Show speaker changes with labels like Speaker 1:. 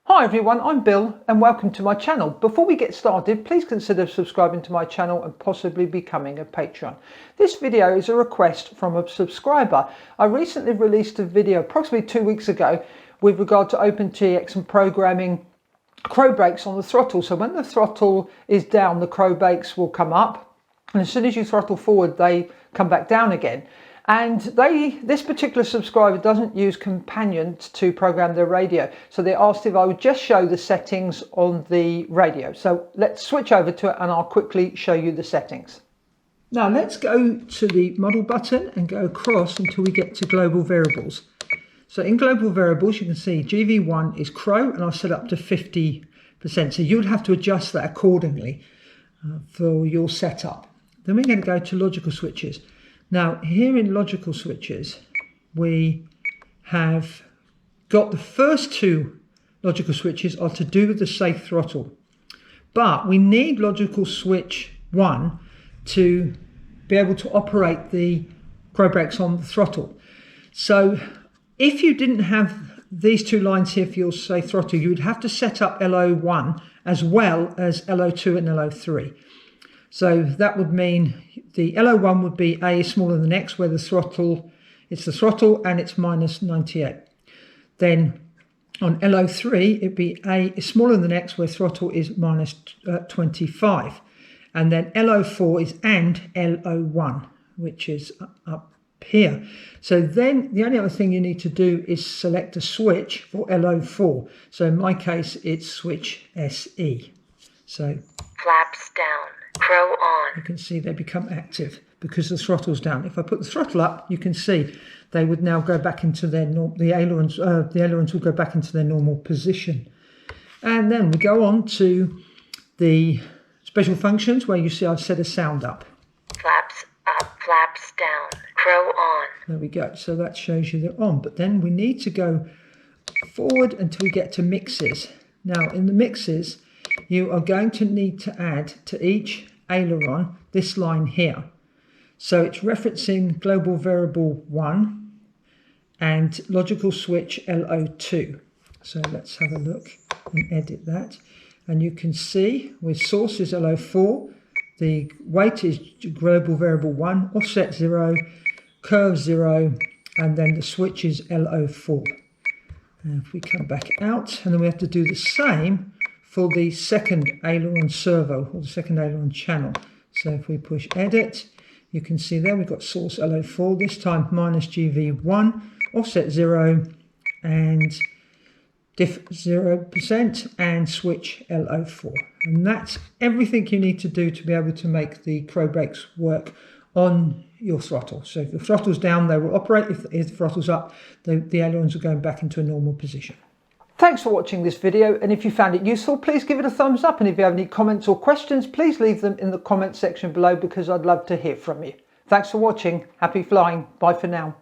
Speaker 1: Hi everyone, I'm Bill and welcome to my channel. Before we get started, please consider subscribing to my channel and possibly becoming a patron. This video is a request from a subscriber. I recently released a video approximately 2 weeks ago with regard to OpenTX and programming crow brakes on the throttle. So when the throttle is down, the crow brakes will come up, and as soon as you throttle forward, they come back down again. And this particular subscriber doesn't use Companion to program their radio, so they asked if I would just show the settings on the radio. So let's switch over to it and I'll quickly show you the settings. Now let's go to the model button and go across until we get to global variables. So in global variables you can see GV1 is crow and I've set up to 50%, so you would have to adjust that accordingly for your setup. Then we're going to go to logical switches. Now here in logical switches we have got the first two logical switches are to do with the safe throttle, but we need logical switch 1 to be able to operate the crow brakes on the throttle. So if you didn't have these two lines here for your safe throttle, you would have to set up LO1 as well as LO2 and LO3. So that would mean the LO1 would be A is smaller than X, where the throttle, it's the throttle and it's minus 98. Then on LO3, it'd be A is smaller than X, where throttle is minus 25. And then LO4 is and LO1, which is up here. So then the only other thing you need to do is select a switch for LO4. So in my case, it's switch SE. So
Speaker 2: flaps down. Crow on.
Speaker 1: You can see they become active because the throttle's down. If I put the throttle up, you can see they would now go back into their the ailerons will go back into their normal position. And then we go on to the special functions where you see I've set a sound up.
Speaker 2: Flaps up, flaps down. Crow on.
Speaker 1: There we go. So that shows you they're on. But then we need to go forward until we get to mixes. Now in the mixes, you are going to need to add to each aileron this line here. So it's referencing global variable 1 and logical switch LO2. So let's have a look and edit that. And you can see with source is LO4, the weight is global variable 1, offset 0, curve 0, and then the switch is LO4. And if we come back out, and then we have to do the same for the second aileron servo, or the second aileron channel. So if we push edit, you can see there we've got source LO4, this time minus GV1, offset 0, and diff 0%, and switch LO4. And that's everything you need to do to be able to make the crow brakes work on your throttle. So if the throttle's down, they will operate. If the throttle's up, the ailerons are going back into a normal position. Thanks for watching this video, and if you found it useful, please give it a thumbs up, and if you have any comments or questions, please leave them in the comment section below because I'd love to hear from you. Thanks for watching. Happy flying. Bye for now.